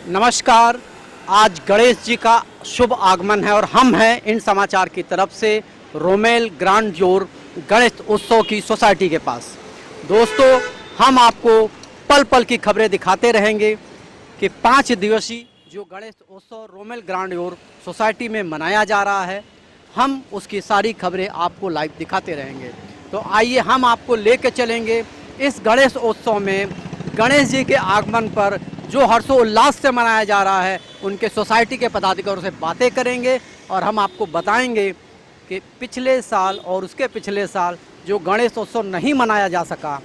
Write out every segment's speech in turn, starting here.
नमस्कार। आज गणेश जी का शुभ आगमन है और हम हैं इन समाचार की तरफ से रोमेल ग्रांड जोर गणेश उत्सव की सोसाइटी के पास। दोस्तों, हम आपको पल पल की खबरें दिखाते रहेंगे कि 5 दिवसीय जो गणेश उत्सव रोमेल ग्रांड जोर सोसाइटी में मनाया जा रहा है, हम उसकी सारी खबरें आपको लाइव दिखाते रहेंगे। तो आइए हम आपको लेके चलेंगे इस गणेश उत्सव में। गणेश जी के आगमन पर जो हर्षोल्लास से मनाया जा रहा है, उनके सोसाइटी के पदाधिकारियों से बातें करेंगे और हम आपको बताएंगे कि पिछले साल और उसके पिछले साल जो गणेश उत्सव नहीं मनाया जा सका,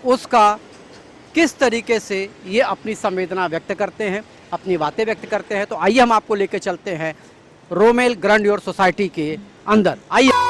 उसका किस तरीके से ये अपनी संवेदना व्यक्त करते हैं, अपनी बातें व्यक्त करते हैं। तो आइए हम आपको लेके चलते हैं रोमेल ग्रांड जोर सोसाइटी के अंदर। आइए।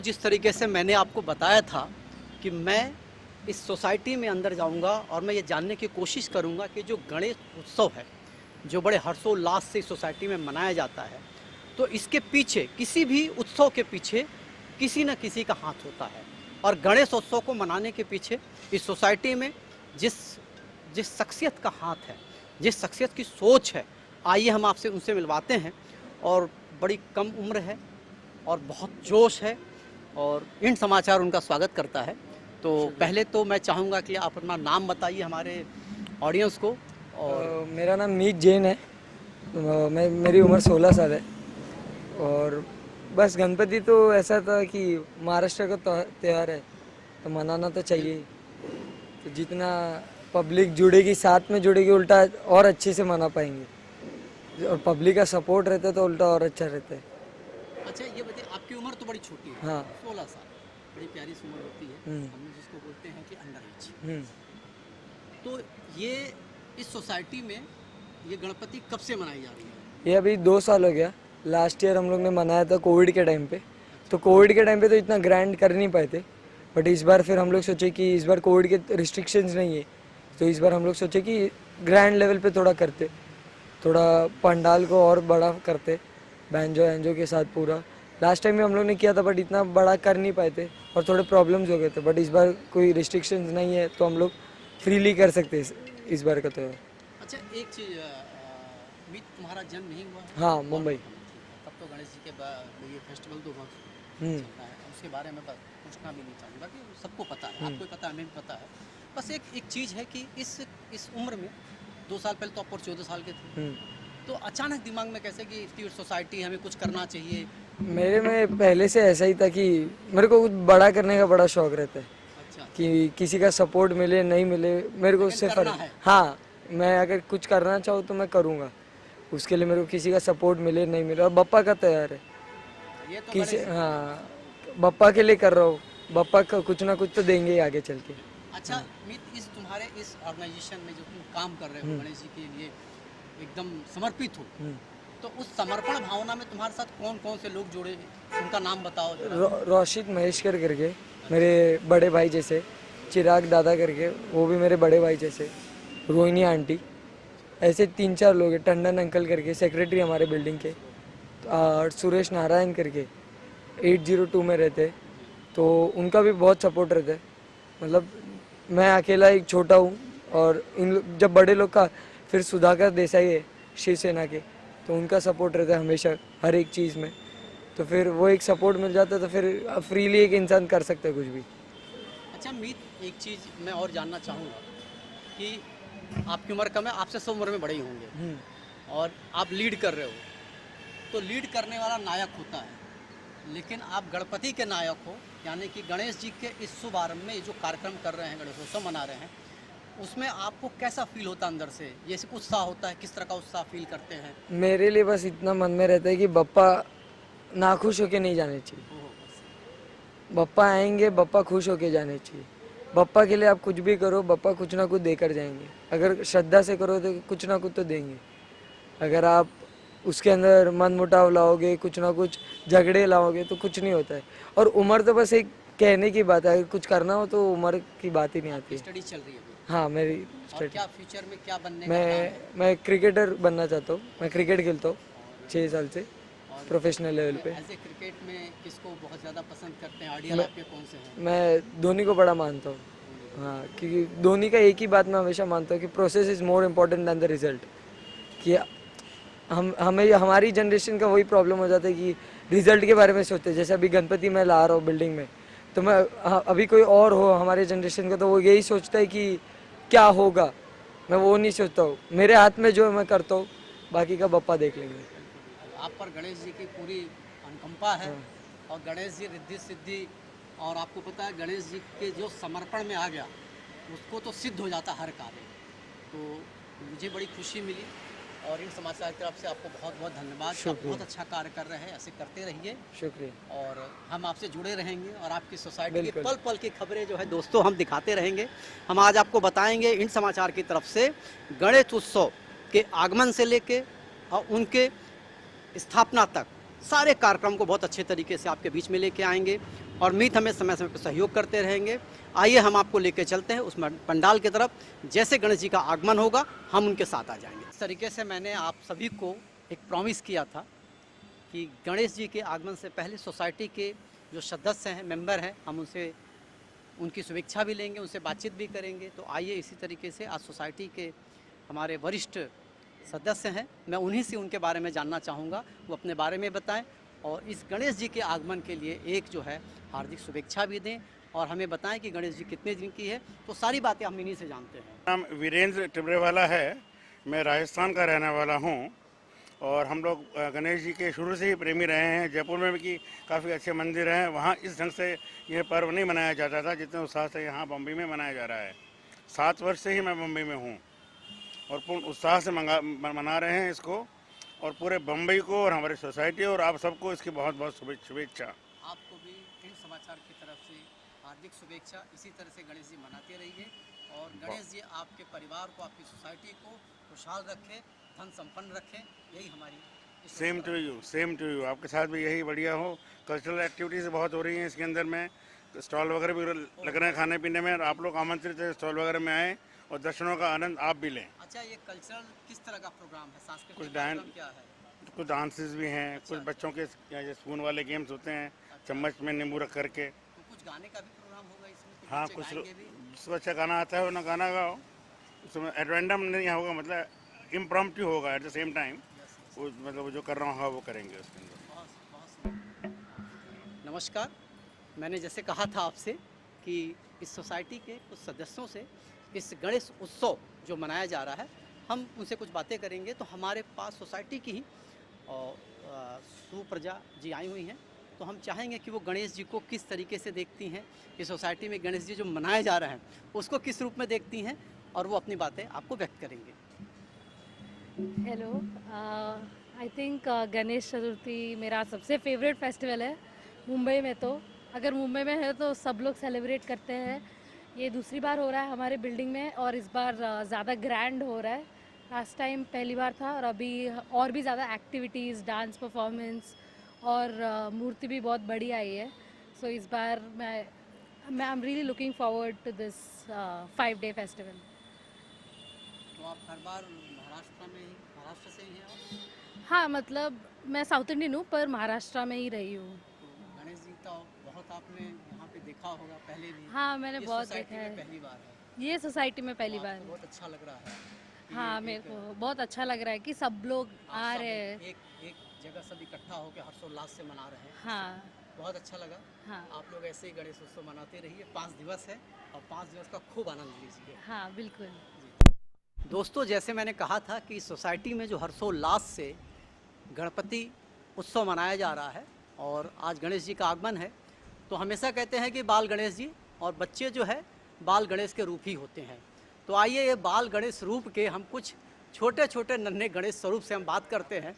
जिस तरीके से मैंने आपको बताया था कि मैं इस सोसाइटी में अंदर जाऊंगा और मैं ये जानने की कोशिश करूंगा कि जो गणेश उत्सव है, जो बड़े हर्षोल्लास से इस सोसाइटी में मनाया जाता है, तो इसके पीछे, किसी भी उत्सव के पीछे किसी न किसी का हाथ होता है। और गणेश उत्सव को मनाने के पीछे इस सोसाइटी में जिस जिस शख्सियत का हाथ है, जिस शख्सियत की सोच है, आइए हम आपसे उनसे मिलवाते हैं। और बड़ी कम उम्र है और बहुत जोश है और इन समाचार उनका स्वागत करता है। तो पहले तो मैं चाहूँगा कि आप अपना नाम बताइए हमारे ऑडियंस को। और मेरा नाम मीत जैन है। मेरी उम्र 16 साल है। और बस गणपति तो ऐसा था कि महाराष्ट्र का त्यौहार है तो मनाना तो चाहिए। तो जितना पब्लिक जुड़ेगी, साथ में जुड़ेगी, उल्टा और अच्छे से मना पाएंगे। और पब्लिक का सपोर्ट रहता है तो उल्टा और अच्छा रहता है। अच्छा, ये बताइए, आपकी उम्र तो बड़ी छोटी है। हाँ। 16 साल, बड़ी प्यारी सी उम्र होती है। हम जिसको बोलते हैं कि अंडर एज। तो ये इस सोसाइटी में ये गणपति कब से मनाई जा रही है? ये अभी 2 साल हो गया। लास्ट ईयर हम लोग ने मनाया था कोविड के टाइम पे। तो कोविड के टाइम पे तो इतना ग्रैंड कर नहीं पाए थे, बट इस बार फिर हम लोग सोचे कि इस बार कोविड के रिस्ट्रिक्शंस नहीं है, तो इस बार हम लोग सोचे कि ग्रैंड लेवल पे थोड़ा करते, थोड़ा पंडाल को और बड़ा करते, बैंजो एंजो के साथ पूरा। लास्ट टाइम में हम लोग ने किया था बट इतना बड़ा कर नहीं पाए थे और थोड़े प्रॉब्लम्स हो गए थे। बट इस बार कोई रिस्ट्रिक्शंस नहीं है तो हम लोग फ्रीली कर सकते इस बार का त्यौहार। अच्छा, एक चीज़, मीत, तुम्हारा जन्म नहीं हुआ है? हाँ, मुंबई। तब तो गणेश जी के ये फेस्टिवल तो बहुत चलता है, उसके बारे में पूछना भी नहीं चाहूँगा कि सबको पता है, आपको पता है, हमें भी पता है। बस एक चीज़ है कि इस उम्र में 2 साल पहले तो आप 14 साल के थे, तो अचानक दिमाग में कैसे कि इतनी सोसाइटी हमें कुछ करना चाहिए? मेरे में पहले से ऐसा ही था कि मेरे को कुछ बड़ा करने का बड़ा शौक रहता है। अच्छा, कि किसी का सपोर्ट मिले नहीं मिले मेरे को उससे करना फर्क। है। हाँ, मैं अगर कुछ करना चाहूँ तो मैं करूँगा। उसके लिए मेरे को किसी का सपोर्ट मिले नहीं मिले। और बप्पा का त्यौहार है, ये तो किसी, हाँ, बप्पा के लिए कर रहा हूँ। बप्पा का कुछ ना कुछ तो देंगे ही आगे चल के। अच्छा मीत, तुम्हारे इस ऑर्गेनाइजेशन में जो तुम काम कर रहे हो गणेश जी के लिए एकदम समर्पित हो, तो उस समर्पण भावना में तुम्हारे साथ कौन कौन से लोग जुड़े, उनका नाम बताओ जरा। रोशित महेशकर करके मेरे बड़े भाई जैसे, चिराग दादा करके वो भी मेरे बड़े भाई जैसे, रोहिणी आंटी, ऐसे 3-4 लोग हैं। टंडन अंकल करके सेक्रेटरी हमारे बिल्डिंग के, और सुरेश नारायण करके 802 में रहते, तो उनका भी बहुत सपोर्ट रहता है। मतलब मैं अकेला एक छोटा हूँ और जब बड़े लोग का, फिर सुधाकर देसाई है शिवसेना के, तो उनका सपोर्ट रहता है हमेशा हर एक चीज़ में। तो फिर वो एक सपोर्ट मिल जाता है तो फिर फ्रीली एक इंसान कर सकता है कुछ भी। अच्छा मीत, एक चीज़ मैं और जानना चाहूँगा कि आपकी उम्र कम है, आपसे 100 उम्र में बड़े ही होंगे और आप लीड कर रहे हो, तो लीड करने वाला नायक होता है, लेकिन आप गणपति के नायक हो, यानी कि गणेश जी के इस शुभ आरंभ में ये जो कार्यक्रम कर रहे हैं, गणेशोत्सव मना रहे हैं, उसमें आपको कैसा फील होता है अंदर से? ये उत्साह होता है, किस तरह का उत्साह फील करते हैं? मेरे लिए बस इतना मन में रहता है कि बप्पा नाखुश होके नहीं जाने चाहिए। बप्पा आएंगे, बप्पा खुश होके जाने चाहिए। बप्पा के लिए आप कुछ भी करो, बप्पा कुछ ना कुछ देकर जाएंगे। अगर श्रद्धा से करो तो कुछ ना कुछ तो देंगे। अगर आप उसके अंदर मन मुटाव लाओगे, कुछ ना कुछ झगड़े लाओगे तो कुछ नहीं होता है। और उम्र तो बस एक कहने की बात है, अगर कुछ करना हो तो उम्र की बात ही नहीं आती। स्टडी चल रही है अभी? हाँ, मेरी और स्टडी। क्या फ्यूचर में क्या बनने का प्लान है? मैं क्रिकेटर बनना चाहता हूँ। मैं क्रिकेट खेलता हूँ 6 साल से प्रोफेशनल लेवल पे। एज ए क्रिकेट में किसको बहुत ज़्यादा पसंद करते हैं? आइडियल आपके कौन से हैं? मैं धोनी को बड़ा मानता हूँ। हाँ, क्योंकि धोनी का एक ही बात मैं हमेशा मानता हूँ कि process is more important than the result. कि हमें हमारी जनरेशन का वही प्रॉब्लम हो जाता है कि रिजल्ट के बारे में सोचते हैं। जैसे अभी गणपति मैं ला रहा हूँ बिल्डिंग में, तो मैं अभी कोई और हो हमारे जनरेशन का तो वो यही सोचता है कि क्या होगा। मैं वो नहीं सोचता हूँ। मेरे हाथ में जो है मैं करता हूँ, बाकी का बप्पा देख लेंगे। आप पर गणेश जी की पूरी अनुकंपा है और गणेश जी रिद्धि सिद्धि, और आपको पता है गणेश जी के जो समर्पण में आ गया उसको तो सिद्ध हो जाता हर कार्य। तो मुझे बड़ी खुशी मिली और इन समाचार की तरफ से आपको बहुत बहुत धन्यवाद। आप बहुत अच्छा कार्य कर रहे हैं, ऐसे करते रहिए। शुक्रिया। और हम आपसे जुड़े रहेंगे और आपकी सोसाइटी की पल पल की खबरें जो है दोस्तों हम दिखाते रहेंगे। हम आज आपको बताएंगे इन समाचार की तरफ से गणेश उत्सव के आगमन से लेके और उनके स्थापना तक सारे कार्यक्रम को बहुत अच्छे तरीके से आपके बीच में लेके आएंगे। और मीत हमें समय समय पर सहयोग करते रहेंगे। आइए हम आपको लेकर चलते हैं उस पंडाल की तरफ। जैसे गणेश जी का आगमन होगा हम उनके साथ आ जाएंगे। इस तरीके से मैंने आप सभी को एक प्रॉमिस किया था कि गणेश जी के आगमन से पहले सोसाइटी के जो सदस्य हैं, मेंबर हैं, हम उनसे उनकी शुभेच्छा भी लेंगे, उनसे बातचीत भी करेंगे। तो आइए इसी तरीके से आज सोसाइटी के हमारे वरिष्ठ सदस्य हैं, मैं उन्हीं से उनके बारे में जानना चाहूँगा, वो अपने बारे में बताएं और इस गणेश जी के आगमन के लिए एक जो है हार्दिक शुभेच्छा भी दें और हमें बताएं कि गणेश जी कितने दिन की है। तो सारी बातें हम इन्हीं से जानते हैं। नाम वीरेंद्र टिबरेवाला है। मैं राजस्थान का रहने वाला हूँ और हम लोग गणेश जी के शुरू से ही प्रेमी रहे हैं। जयपुर में भी काफ़ी अच्छे मंदिर हैं, वहाँ इस ढंग से यह पर्व नहीं मनाया जाता था जितने उत्साह से यहाँ बम्बई में मनाया जा रहा है। 7 वर्ष से ही मैं बम्बई में हूँ और पूर्ण उत्साह से मना रहे हैं इसको, और पूरे बम्बई को और हमारी सोसाइटी और आप सबको इसकी बहुत बहुत शुभेच्छा। आपको भी इन समाचार की तरफ से हार्दिक शुभेच्छा। इसी तरह से गणेश जी मनाते रहिए और गणेश जी आपके परिवार को, आपकी सोसाइटी को खुशहाल रखें, धन संपन्न रखें, यही हमारी सेम टू यू। आपके साथ भी यही बढ़िया हो। कल्चरल एक्टिविटीज़ बहुत हो रही हैं इसके अंदर में, स्टॉल वगैरह भी लग रहे हैं खाने पीने में, और आप लोग आमंत्रित है स्टॉल वगैरह में आएँ और दर्शनों का आनंद आप भी लें। अच्छा, ये कल्चरल किस तरह का प्रोग्राम है? सांस्कृतिक कुछ कार्यक्रम क्या है? कुछ डांसेस भी हैं, कुछ बच्चों के ये स्पून वाले गेम्स होते हैं, चम्मच में नींबू रख करके। तो कुछ गाने का भी प्रोग्राम होगा इसमें? हाँ, बच्चे कुछ गाएंगे भी? जिसको अच्छा गाना आता है वो ना गाना गाओ, उसमें एट रैंडम नहीं होगा, मतलब इम्प्रॉम्प्टू होगा एट द सेम टाइम। वो मतलब जो कर रहा होगा वो करेंगे उसके अंदर। बहुत बहुत नमस्कार। मैंने जैसे कहा था आपसे कि इस सोसाइटी के कुछ सदस्यों से इस गणेश उत्सव जो मनाया जा रहा है, हम उनसे कुछ बातें करेंगे। तो हमारे पास सोसाइटी की ही सुप्रजा जी आई हुई हैं, तो हम चाहेंगे कि वो गणेश जी को किस तरीके से देखती हैं, इस सोसाइटी में गणेश जी जो मनाए जा रहे हैं उसको किस रूप में देखती हैं, और वो अपनी बातें आपको व्यक्त करेंगे। Hello, I think Ganesh Chaturthi मेरा सबसे फेवरेट फेस्टिवल है मुंबई में। तो अगर मुंबई में है तो सब लोग सेलिब्रेट करते हैं। ये दूसरी बार हो रहा है हमारे बिल्डिंग में और इस बार ज़्यादा ग्रैंड हो रहा है। लास्ट टाइम पहली बार था और अभी और भी ज़्यादा एक्टिविटीज़, डांस परफॉर्मेंस और मूर्ति भी बहुत बड़ी आई है। सो इस बार मैं I am really looking forward to this 5-day festival. तो आप हर बार महाराष्ट्र से ही हैं आप? हाँ, मतलब मैं साउथ इंडियन हूँ पर महाराष्ट्र में ही रही हूँ। तो गणेश जी का बहुत आपने यहाँ पे देखा होगा पहले भी? हाँ, मैंने इस बहुत सोसाइटी देखा में है। पहली बार है? ये सोसाइटी में पहली तो बार आपको है। बहुत अच्छा लग रहा है कि हाँ, ये मेरे एक को बहुत अच्छा लग रहा है कि सब लोग आ सब रहे हैं। एक जगह सब इकट्ठा होकर हर्षोल्लास से मना रहे हैं। हाँ बहुत अच्छा लगा। हाँ आप लोग ऐसे ही गणेश उत्सव मनाते रहिए। 5 दिवस है और 5 दिवस का खूब आनंद लीजिए। हाँ, बिल्कुल। दोस्तों, जैसे मैंने कहा था कि सोसाइटी में जो हर्षोल्लास से गणपति उत्सव मनाया जा रहा है और आज गणेश जी का आगमन है, तो हमेशा कहते हैं कि बाल गणेश जी और बच्चे जो है बाल गणेश के रूप ही होते हैं। तो आइए ये बाल गणेश रूप के हम कुछ छोटे छोटे नन्हे गणेश स्वरूप से हम बात करते हैं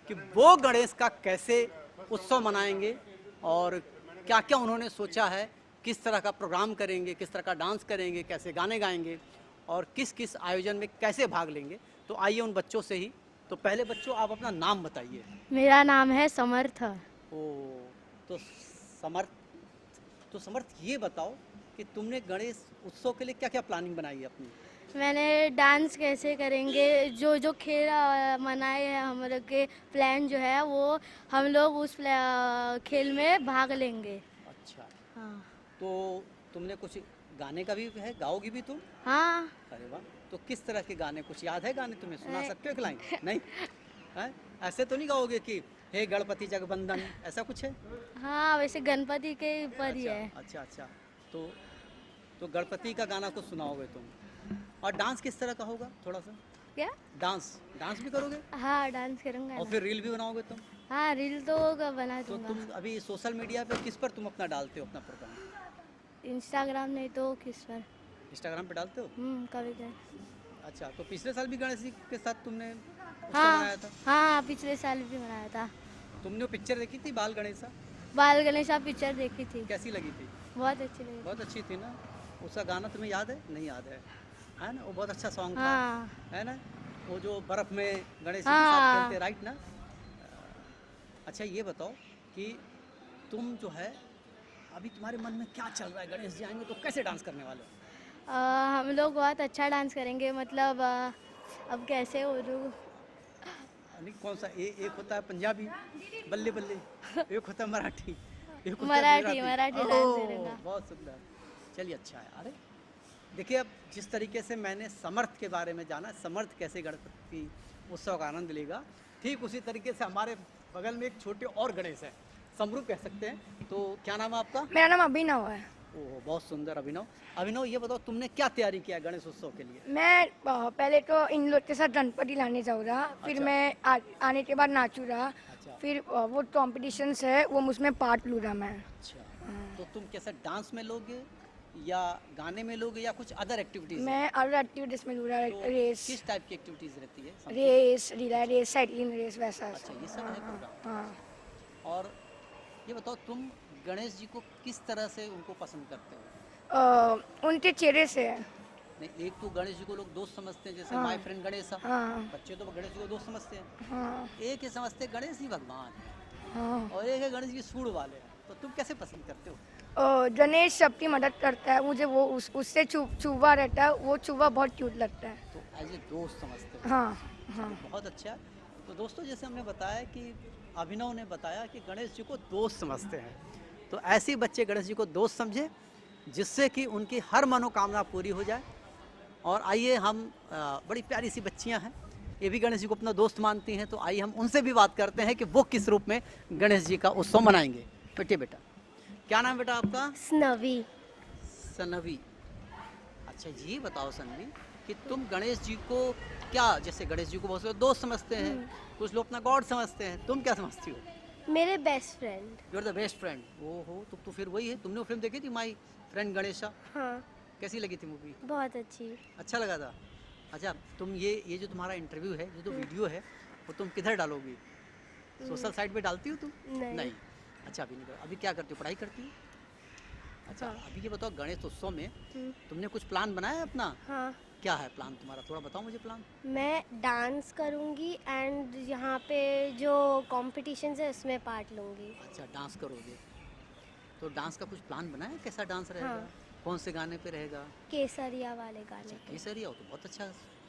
कि वो गणेश का कैसे उत्सव मनाएंगे और क्या क्या उन्होंने सोचा है, किस तरह का प्रोग्राम करेंगे, किस तरह का डांस करेंगे, कैसे गाने गाएंगे और किस किस आयोजन में कैसे भाग लेंगे। तो आइए उन बच्चों से ही। तो पहले बच्चों आप अपना नाम बताइए। मेरा नाम है समर्थ। ओ, तो समर्थ ये बताओ कि तुमने गणेश उत्सव के लिए क्या क्या प्लानिंग बनाई है अपनी? मैंने डांस कैसे करेंगे, जो जो खेल मनाए हैं हम लोग के प्लान जो है वो हम लोग उस खेल में भाग लेंगे। अच्छा, हाँ तो तुमने कुछ गाने का भी है, गाओगी भी तुम? हाँ। अरे वाह, तो किस तरह के गाने, कुछ याद है गाने तुम्हें, सुना सकते हो एक लाइन? नहीं है? ऐसे तो नहीं गाओगे कि हे गणपति जगबंदन, ऐसा कुछ है? हाँ, वैसे गणपति के ऊपर ही है। अच्छा अच्छा, तो गणपति का गाना कुछ सुनाओगे तुम? और डांस किस तरह का होगा, थोड़ा सा क्या? डांस भी करोगे? हाँ, डांस करूँगा और ना। फिर रील भी बनाओगे तुम? हाँ, रील तो बना तो दूंगा। तुम अभी सोशल मीडिया पे किस पर तुम अपना डालते हो अपना प्रोग्राम? इंस्टाग्राम नहीं तो किस पर? इंस्टाग्राम पे डालते हो? कभी कभी। अच्छा, तो पिछले साल भी गणेश जी के साथ तुमने उत्सव हाँ मनाया था? हाँ, पिछले साल भी बनाया था। तुमने वो पिक्चर देखी थी बाल गणेशा? बाल गणेशा पिक्चर देखी थी, कैसी लगी थी? बहुत अच्छी लगी। बहुत अच्छी थी ना? उसका गाना तुम्हें याद है? नहीं याद है ना? वो बहुत अच्छा सॉन्ग था, हाँ है ना? वो जो बर्फ में गणेश जी के हाँ। साथ खेलते, राइट ना? अच्छा, ये बताओ कि तुम जो है अभी तुम्हारे मन में क्या चल रहा है? गणेश जी आएंगे तो कैसे डांस करने वाले हो? हम लोग बहुत अच्छा डांस करेंगे, मतलब अब कैसे बोलूँ। नहीं, कौन सा? एक होता है पंजाबी बल्ले बल्ले, एक होता है मराठी, एक होता है मराठी गुजराती। डांस ओह, करेंगे। बहुत सुंदर। चलिए, अच्छा है। अरे देखिए, अब जिस तरीके से मैंने समर्थ के बारे में जाना, समर्थ कैसे गणपति उत्सव का आनंद लेगा, ठीक उसी तरीके से हमारे बगल में एक छोटे और गणेश हैं, समरूप कह सकते हैं। तो क्या नाम है आपका? मेरा नाम अभिनव है। ओह, बहुत सुंदर। अभिनव, अभिनव ये बताओ, तुमने क्या तैयारी किया है गणेश उत्सव के लिए? मैं पहले तो इन लोग के साथ गणपति लाने जाऊँ रहा, फिर अच्छा। मैं आने के बाद नाचू रहा, अच्छा। फिर वो कॉम्पिटिशन्स है वो उसमें पार्ट लूँ रहा मैं। अच्छा, तो तुम कैसे डांस में लोगे या गाने में लोगे या कुछ अदर एक्टिविटीज? मैं अलग एक्टिविटीज में लूँ रहा, तो रेस किस टाइप की एक्टिविटीज रहती है? Race relay race cycling race वैसा अच्छा, ये सब है प्रोग्राम। हाँ। और ये बताओ, तुम गणेश जी को किस तरह से उनको पसंद करते हो? उनके चेहरे से है। नहीं, एक तो गणेश जी को लोग दोस्त समझते हैं, जैसे हाँ। My friend Ganesh. हाँ बच्चे तो गणेश जी को दोस्त समझते हैं। हाँ एक ही समझते हैं गणेश जी भगवान है, हाँ। और एक है गणेश जी सूढ़ वाले हैं। तो तुम कैसे पसंद करते हो? गणेश सबकी मदद करता है, मुझे वो उससे चूहा रहता है, वो चूहा बहुत क्यूट लगता है। तो एज ए दोस्त समझते हो? हाँ हाँ। चलो, बहुत अच्छा। तो दोस्तों, जैसे हमने बताया कि अभिनव ने बताया कि गणेश जी को दोस्त समझते हैं, तो ऐसे ही बच्चे गणेश जी को दोस्त समझे, जिससे कि उनकी हर मनोकामना पूरी हो जाए। और आइए, हम बड़ी प्यारी सी बच्चियां हैं, ये भी गणेश जी को अपना दोस्त मानती हैं, तो आइए हम उनसे भी बात करते हैं कि वो किस रूप में गणेश जी का उत्सव मनाएंगे। बेटे, बेटा क्या नाम बेटा आपका? स्नवी। सनवी। अच्छा, ये बताओ सनवी कि तुम गणेश जी को क्या, जैसे गणेश जी को बहुत से दोस्त समझते हैं, कुछ लोग अपना गॉड समझते हैं, तुम क्या समझती हो? मेरे best friend. You are the best friend. ओहो, तो फिर वही है। तुमने वो फिल्म देखी थी, माई फ्रेंड गणेशा? हाँ, कैसी लगी थी मूवी? बहुत अच्छी। अच्छा लगा था? अच्छा, तुम ये जो तुम्हारा इंटरव्यू है, ये जो वीडियो है, वो तुम किधर डालोगी? सोशल साइट पे डालती हो तुम? नहीं। अच्छा, अभी नहीं कर, अभी क्या करती हो? पढ़ाई करती हो? अच्छा, अभी ये बताओ, गणेश उत्सव में तुमने कुछ प्लान बनाया है अपना? हाँ, क्या है प्लान तुम्हारा? थोड़ा बताओ मुझे प्लान। मैं डांस करूँगी एंड यहाँ पे जो कॉम्पिटिशन्स है उसमें पार्ट लूँगी। अच्छा, डांस करोगे? तो डांस का कुछ प्लान बनाया है? कैसा डांस रहेगा? हाँ। कौन से गाने पे रहेगा? केसरिया वाले गाने पे। केसरिया हो तो बहुत अच्छा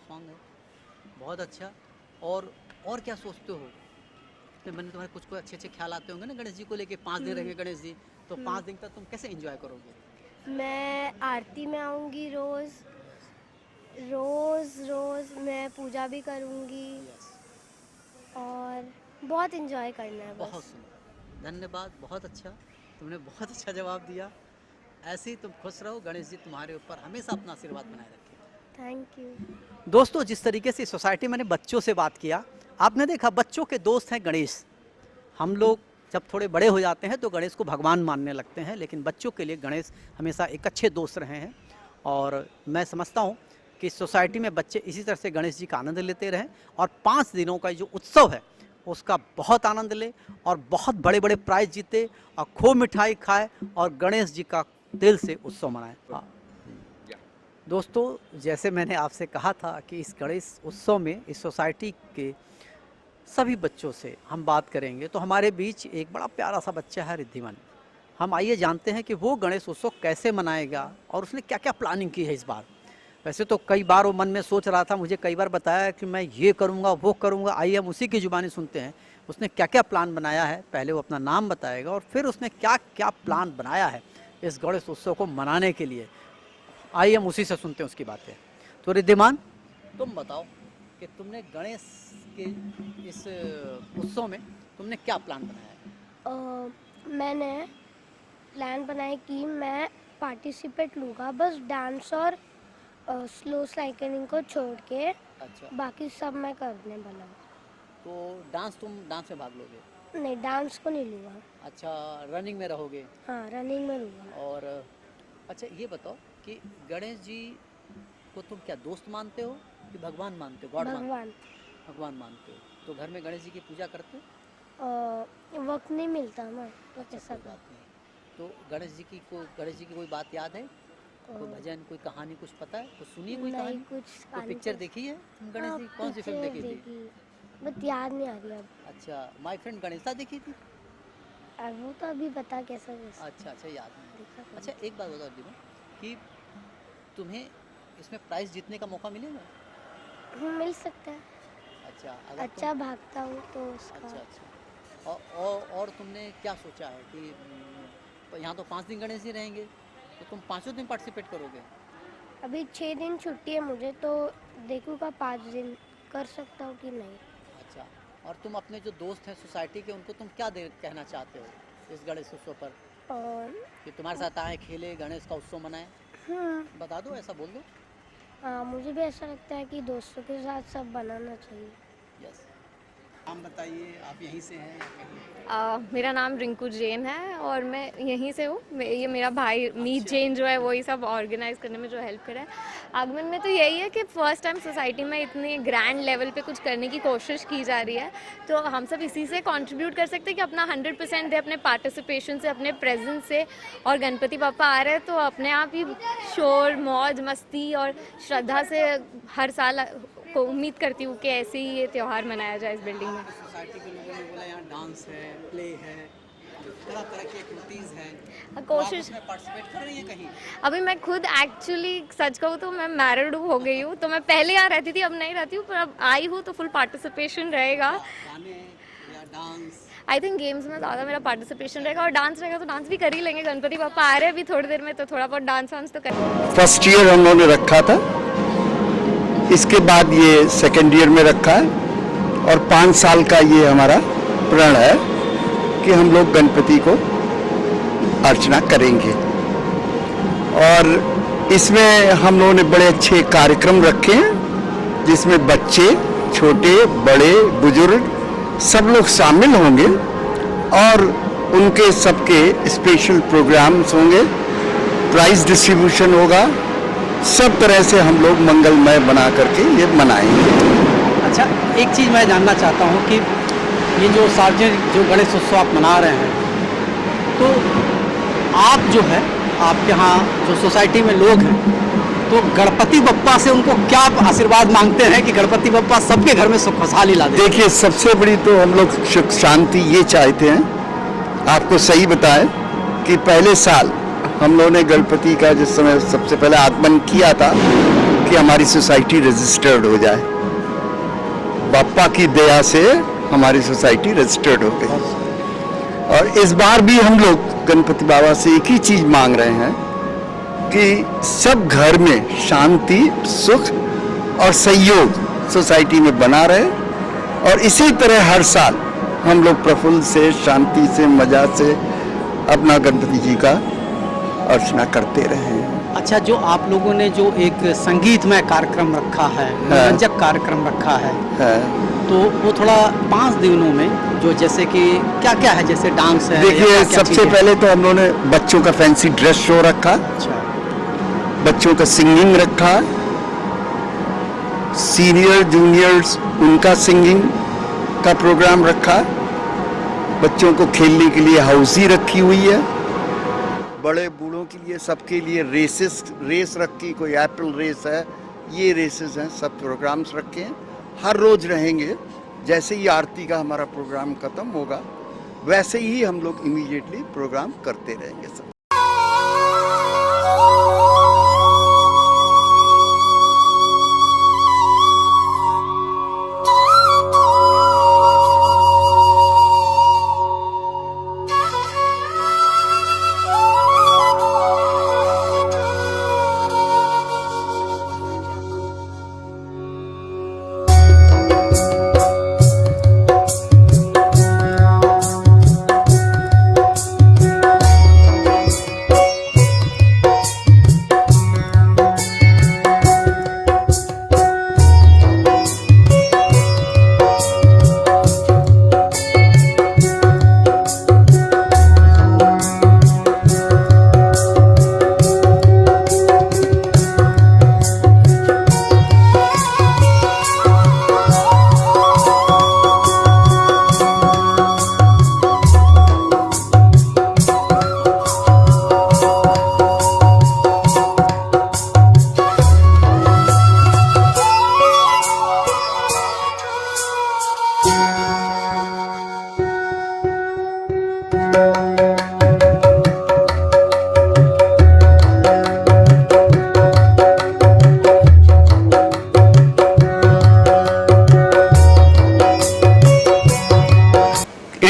सॉन्ग है, बहुत अच्छा। और क्या सोचते हो? तो मैंने तुम्हारे कुछ अच्छे अच्छे ख्याल आते होंगे ना गणेश जी को लेके। 5 दिन रहेंगे गणेश जी, तो 5 दिन तक तुम कैसे एंजॉय करोगे? मैं आरती में आऊँगी रोज़ रोज़ रोज़ मैं पूजा भी करूँगी और बहुत इंजॉय करना है बहुत बस। सुंदर, धन्यवाद, बहुत अच्छा। तुमने बहुत अच्छा जवाब दिया। ऐसे ही तुम खुश रहो, गणेश जी तुम्हारे ऊपर हमेशा अपना आशीर्वाद बनाए रखें। Thank you. दोस्तों, जिस तरीके से सोसाइटी मैंने बच्चों से बात किया, आपने देखा बच्चों के दोस्त हैं गणेश। हम लोग जब थोड़े बड़े हो जाते हैं तो गणेश को भगवान मानने लगते हैं, लेकिन बच्चों के लिए गणेश हमेशा एक अच्छे दोस्त रहे हैं। और मैं समझता हूँ कि सोसाइटी में बच्चे इसी तरह से गणेश जी का आनंद लेते रहें, और 5 दिनों का जो उत्सव है उसका बहुत आनंद ले, और बहुत बड़े बड़े प्राइज जीते, और खूब मिठाई खाए, और गणेश जी का दिल से उत्सव मनाएं। दोस्तों, जैसे मैंने आपसे कहा था कि इस गणेश उत्सव में इस सोसाइटी के सभी बच्चों से हम बात करेंगे, तो हमारे बीच एक बड़ा प्यारा सा बच्चा है, रिद्धिमान। हम आइए जानते हैं कि वो गणेश उत्सव कैसे मनाएगा और उसने क्या क्या प्लानिंग की है इस बार। वैसे तो कई बार वो मन में सोच रहा था, मुझे कई बार बताया कि मैं ये करूँगा वो करूँगा। आइए हम उसी की जुबानी सुनते हैं उसने क्या क्या प्लान बनाया है। पहले वो अपना नाम बताएगा और फिर उसने क्या क्या प्लान बनाया है इस गणेश उत्सव को मनाने के लिए। आइए हम उसी से सुनते हैं उसकी बातें। तो रिद्धिमान, तुम बताओ कि तुमने गणेश के इस उत्सव में तुमने क्या प्लान बनाया है? मैंने प्लान बनाया कि मैं पार्टिसिपेट लूँगा, बस डांस और स्लो साइकिलिंग को छोड़ के अच्छा, बाकी सब मैं करने वाला हूँ। तो तुम डांस में भाग लोगे? नहीं, डांस को नहीं लूँगा। अच्छा, रनिंग में रहोगे? हाँ, रनिंग में लूँगा। और अच्छा, ये बताओ कि गणेश जी को तुम क्या दोस्त मानते हो कि भगवान मानते हो? गॉड मानते हो? भगवान। भगवान मानते हो। तो घर में गणेश जी की पूजा करते हो? वक्त नहीं मिलता ना, तो अच्छा, कैसा कोई बात नहीं। तो गणेश जी की कोई बात याद है? कोई भजन, कोई कहानी कुछ पता है? कुछ सुनी है कोई नहीं, कहानी? कुछ कोई पिक्चर देखी है तुम गणेश जी? कौन सी फिल्म देखी थी? बट याद नहीं आ रही अब। अच्छा, माय फ्रेंड गणेशा देखी थी? वो तो अभी बता कैसा अच्छा अच्छा, याद नहीं। अच्छा एक बात बताओ दीदी कि तुम्हें इसमें प्राइज जीतने का मौका मिलेगा? मिल सकता है। अच्छा अगर अच्छा भागता हूँ तो उसका। अच्छा अच्छा, और तुमने क्या सोचा है कि यहाँ तो 5 दिन गणेश जी रहेंगे, तो तुम 5 दिन पार्टिसिपेट करोगे? अभी 6 दिन छुट्टी है मुझे, तो देखूँगा 5 दिन कर सकता हूँ कि नहीं। अच्छा, और तुम अपने जो दोस्त हैं सोसाइटी के, उनको तुम क्या कहना चाहते हो इस गणेश उत्सव पर, और कि तुम्हारे साथ आए, खेले, गणेश का उत्सव मनाए? बता दो, ऐसा बोल दो। हाँ, मुझे भी ऐसा लगता है कि दोस्तों के साथ सब बनाना चाहिए। यस। नाम बताइए, आप यहीं से हैं या कहीं? मेरा नाम रिंकू जैन है और मैं यहीं से हूँ। ये मेरा भाई मीत जैन जो है वही सब ऑर्गेनाइज करने में जो हेल्प करा है। आगमन में तो यही है कि फर्स्ट टाइम सोसाइटी में इतने ग्रैंड लेवल पे कुछ करने की कोशिश की जा रही है, तो हम सब इसी से कंट्रीब्यूट कर सकते हैं कि अपना 100% दे, अपने पार्टिसिपेशन से, अपने प्रेजेंस से। और गणपति बप्पा आ रहे हैं तो अपने आप ही शोर मौज मस्ती और श्रद्धा से हर साल को उम्मीद करती हूँ कि ऐसे ही ये त्यौहार मनाया जाए इस बिल्डिंग में। सोसाइटी के लोगों ने बोला यहाँ डांस है, प्ले है, तरह तरह की एक्टिविटीज़ हैं, कोशिश तो आप उसमें पार्टिसिपेट कर रही हैं कहीं? अभी मैं खुद एक्चुअली सच कहूँ तो मैं मैरिड हो गई हूँ, तो मैं पहले यहाँ रहती थी, अब नहीं रहती हूँ, पर अब आई हूँ तो फुल पार्टिसिपेशन रहेगा। गाने या डांस? आई थिंक गेम्स में ज़्यादा मेरा पार्टिसिपेशन रहेगा, और डांस रहेगा तो डांस भी कर ही लेंगे। गणपति पापा आ रहे हैं अभी थोड़ी देर में, तो थोड़ा बहुत डांस वांस तो कर। फर्स्ट ईयर हम लोगों ने रखा था, इसके बाद ये सेकेंड ईयर में रखा है, और 5 साल का ये हमारा प्रण है कि हम लोग गणपति को अर्चना करेंगे। और इसमें हम लोगों ने बड़े अच्छे कार्यक्रम रखे हैं, जिसमें बच्चे, छोटे बड़े बुजुर्ग सब लोग शामिल होंगे, और उनके सबके स्पेशल प्रोग्राम्स होंगे, प्राइज डिस्ट्रीब्यूशन होगा। सब तरह से हम लोग मंगलमय बना करके ये मनाएंगे। अच्छा, एक चीज़ मैं जानना चाहता हूँ कि ये जो सार्वजनिक जो गणेश उत्सव आप मना रहे हैं, तो आप जो है आपके यहाँ जो सोसाइटी में लोग हैं, तो गणपति बप्पा से उनको क्या आशीर्वाद मांगते हैं कि गणपति बप्पा सबके घर में सुख खुशहाली ला दे? देखिए, सबसे बड़ी तो हम लोग सुख शांति ये चाहते हैं। आपको सही बताएं कि पहले साल हम लोगों ने गणपति का जिस समय सबसे पहले आगमन किया था कि हमारी सोसाइटी रजिस्टर्ड हो जाए, बापा की दया से हमारी सोसाइटी रजिस्टर्ड हो गई। और इस बार भी हम लोग गणपति बाबा से एक ही चीज मांग रहे हैं कि सब घर में शांति, सुख और सहयोग सोसाइटी में बना रहे, और इसी तरह हर साल हम लोग प्रफुल्ल से, शांति से, मजा से अपना गणपति जी का अर्चना करते रहे। अच्छा, जो आप लोगों ने जो एक संगीतमय कार्यक्रम रखा है, मनोरंजक कार्यक्रम रखा है, तो वो थोड़ा 5 दिनों में जो जैसे कि क्या क्या है, जैसे डांस है? देखिए, सबसे पहले तो हम लोगों ने बच्चों का फैंसी ड्रेस शो रखा, अच्छा, बच्चों का सिंगिंग रखा, सीनियर जूनियर्स उनका सिंगिंग का प्रोग्राम रखा, बच्चों को खेलने के लिए हाउसी रखी हुई है, बड़े बूढ़ों के लिए सबके लिए रेस रखी, कोई एप्पल रेस है, ये रेसेस हैं, सब प्रोग्राम्स रखे हैं, हर रोज रहेंगे। जैसे ही आरती का हमारा प्रोग्राम खत्म होगा, वैसे ही हम लोग इमीडिएटली प्रोग्राम करते रहेंगे सब।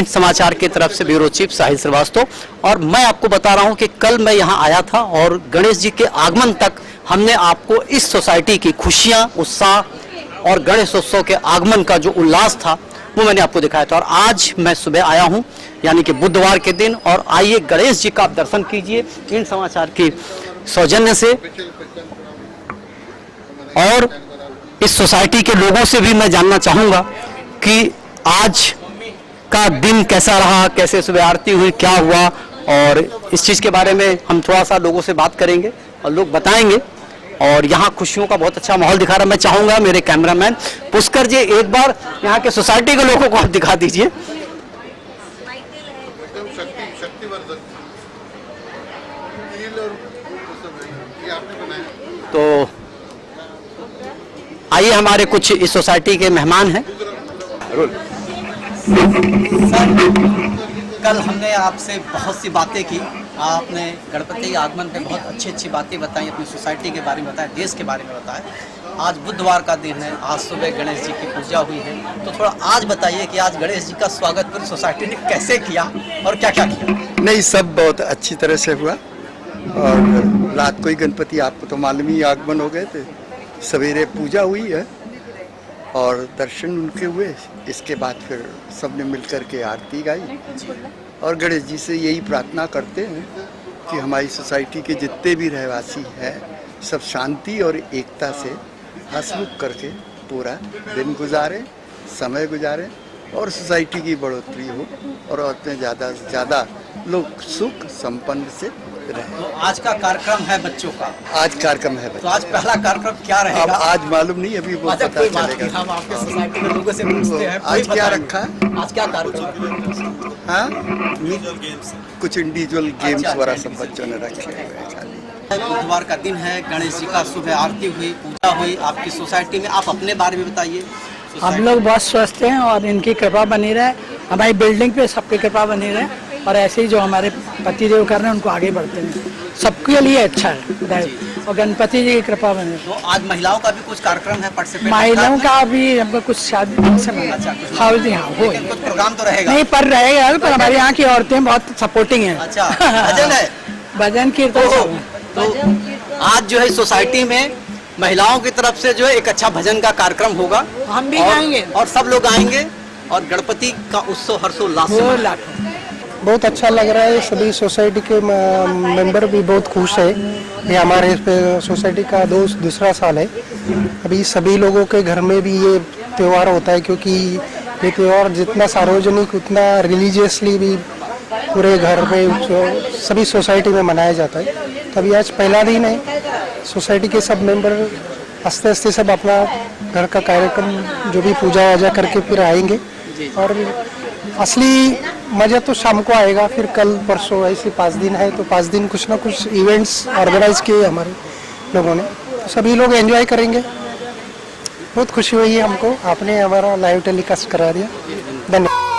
इंड समाचार की तरफ से ब्यूरो चीफ साहिल श्रीवास्तव। और मैं आपको बता रहा हूं कि कल मैं यहां आया था और गणेश जी के आगमन तक हमने आपको इस सोसाइटी की खुशियां, उत्साह और गणेश उत्सव के आगमन का जो उल्लास था वो मैंने आपको दिखाया था। और आज मैं सुबह आया हूं यानी कि बुधवार के दिन, और आइए गणेश जी का आप दर्शन कीजिए इंड समाचार की सौजन्य से। और इस सोसाइटी के लोगों से भी मैं जानना चाहूंगा कि आज का दिन कैसा रहा, कैसे सुबह आरती हुई, क्या हुआ, और इस चीज़ के बारे में हम थोड़ा सा लोगों से बात करेंगे और लोग बताएंगे। और यहाँ खुशियों का बहुत अच्छा माहौल दिखा रहा। मैं चाहूंगा मेरे कैमरामैन पुष्कर जी एक बार यहाँ के सोसाइटी के लोगों को आप दिखा दीजिए। तो आइए, हमारे कुछ इस सोसाइटी के मेहमान हैं। कल हमने आपसे बहुत सी बातें की, आपने गणपति आगमन पे बहुत अच्छी अच्छी बातें बताई, अपनी सोसाइटी के बारे में बताया, देश के बारे में बताया। आज बुधवार का दिन है, आज सुबह गणेश जी की पूजा हुई है, तो थोड़ा आज बताइए कि आज गणेश जी का स्वागत पूरी सोसाइटी ने कैसे किया और क्या क्या किया। नहीं, सब बहुत अच्छी तरह से हुआ। और रात को ही गणपति, आपको तो मालूम ही, आगमन हो गए थे। सवेरे पूजा हुई है और दर्शन उनके हुए। इसके बाद फिर सबने मिलकर के आरती गाई। और गणेश जी से यही प्रार्थना करते हैं कि हमारी सोसाइटी के जितने भी रहवासी हैं सब शांति और एकता से हंसमुख करके पूरा दिन गुजारें, समय गुजारें और सोसाइटी की बढ़ोतरी हो और उतने ज़्यादा से ज़्यादा लोग सुख संपन्न से रहें। तो आज का कार्यक्रम है बच्चों का, आज कार्यक्रम है तो आज पहला कार्यक्रम क्या रहेगा? अब आज मालूम नहीं, अभी वो अच्छा, पता कोई बात नहीं, चलेगा। हम आपके सोसाइटी के लोगों से पूछते हैं। आज क्या रखा है? आज क्या कार्यक्रम? हाँ, कुछ इंडिविजुअल गेम्स अच्छा, वगैरह सब बच्चों ने रखे हुए हैं खाली। बुधवार का दिन है, गणेश जी का सुबह आरती हुई, पूजा हुई आपकी सोसाइटी में। आप अपने बारे में बताइए। हम लोग बहुत स्वस्थ हैं और इनकी कृपा बनी रहे, हमारी बिल्डिंग पे सबकी कृपा बनी रहे, और ऐसे ही जो हमारे पतिदेव कर रहे हैं उनको आगे बढ़ते हैं, सबके लिए अच्छा है। और गणपति जी की कृपा बनी रहे। तो आज महिलाओं का भी कुछ कार्यक्रम है, पार्टिसिपेट महिलाओं का भी हमको कुछ शादी से अच्छा, हाँ जी, हाँ हो कुछ प्रोग्राम तो रहेगा नहीं, पर रहेगा। पर हमारे यहाँ की औरतें बहुत सपोर्टिंग हैं। अच्छा, भजन है, भजन कीर्तन। तो आज जो है सोसाइटी में महिलाओं की तरफ से जो है एक अच्छा भजन का कार्यक्रम होगा, हम भी और- गाएंगे और सब लोग आएंगे और गणपति का उत्सव हर्षोल्लास से मनाएंगे। बहुत अच्छा लग रहा है। सभी सोसाइटी के मेंबर भी बहुत खुश है। ये हमारे सोसाइटी का दूसरा साल है। अभी सभी लोगों के घर में भी ये त्यौहार होता है, क्योंकि ये त्यौहार जितना सार्वजनिक उतना रिलीजियसली भी पूरे घर में सभी सोसाइटी में मनाया जाता है। तभी आज पहला दिन है, सोसाइटी के सब मेंबर आस्ते आस्ते सब अपना घर का कार्यक्रम जो भी पूजा वाजा करके फिर आएंगे। और असली मज़ा तो शाम को आएगा, फिर कल परसों ऐसे 5 दिन है, तो 5 दिन कुछ ना कुछ इवेंट्स ऑर्गेनाइज किए हमारे लोगों ने, तो सभी लोग एंजॉय करेंगे। बहुत खुशी हुई है हमको, आपने हमारा लाइव टेलीकास्ट करा दिया। धन्यवाद।